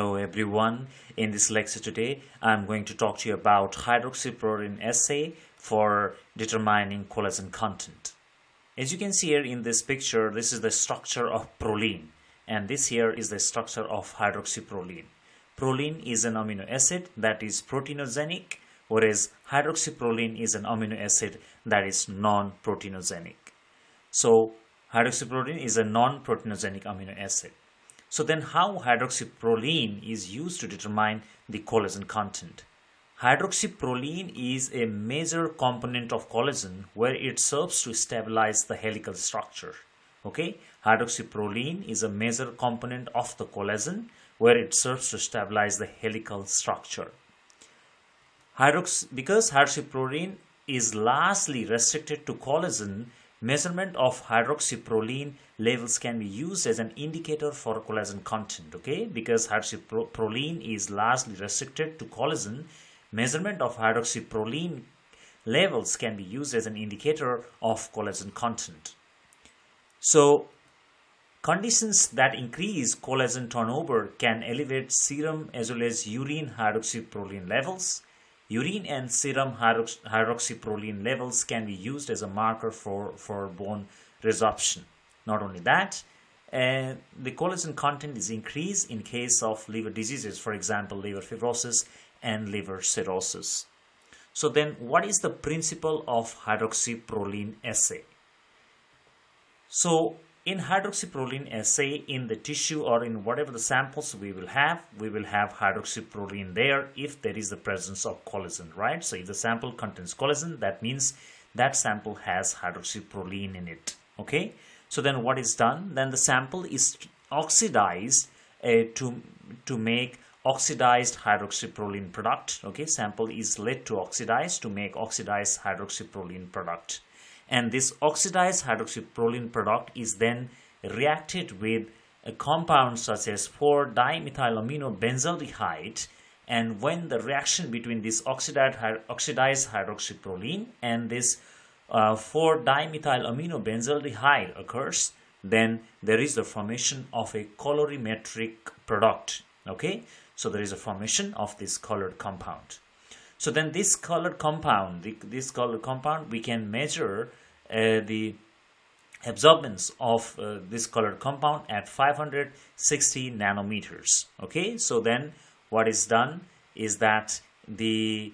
Hello everyone, in this lecture today I'm going to talk to you about hydroxyproline assay for determining collagen content. As you can see here in this picture, this is the structure of proline and this here is the structure of hydroxyproline. Proline is an amino acid that is proteinogenic, whereas hydroxyproline is an amino acid that is non-proteinogenic. So hydroxyproline is a non-proteinogenic amino acid. So then how hydroxyproline is used to determine the collagen content? Hydroxyproline is a major component of collagen where it serves to stabilize the helical structure. Okay, hydroxyproline is a major component of the collagen where it serves to stabilize the helical structure. Because hydroxyproline is largely restricted to collagen, measurement of hydroxyproline levels can be used as an indicator for collagen content. Okay, because hydroxyproline is largely restricted to collagen, measurement of hydroxyproline levels can be used as an indicator of collagen content. So conditions that increase collagen turnover can elevate serum as well as urine hydroxyproline levels. Urine and serum hydroxyproline levels can be used as a marker for bone resorption. Not only that, the collagen content is increased in case of liver diseases, for example, liver fibrosis and liver cirrhosis. So then what is the principle of hydroxyproline assay? So in hydroxyproline assay, in the tissue or in whatever the samples we will have hydroxyproline there if there is the presence of collagen, right? So if the sample contains collagen, that means that sample has hydroxyproline in it. Okay, so then what is done? Then the sample is oxidized to make oxidized hydroxyproline product. Okay, sample is led to oxidize to make oxidized hydroxyproline product. And this oxidized hydroxyproline product is then reacted with a compound such as 4-dimethylamino-benzaldehyde. And when the reaction between this oxidized hydroxyproline and this 4-dimethylamino-benzaldehyde occurs, then there is the formation of a colorimetric product. Okay, so there is a formation of this colored compound. So then this colored compound, we can measure the absorbance of this colored compound at 560 nanometers. Okay, so then what is done is that the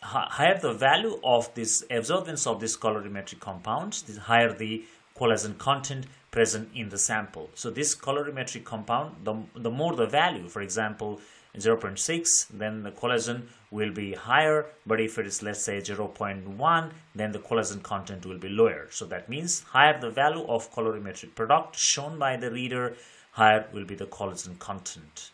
higher the value of this absorbance of this colorimetric compound, the higher the collagen content present in the sample. So this colorimetric compound, the more the value, for example 0.6, then the collagen will be higher, but if it is, let's say, 0.1, then the collagen content will be lower. So that means higher the value of colorimetric product shown by the reader, higher will be the collagen content.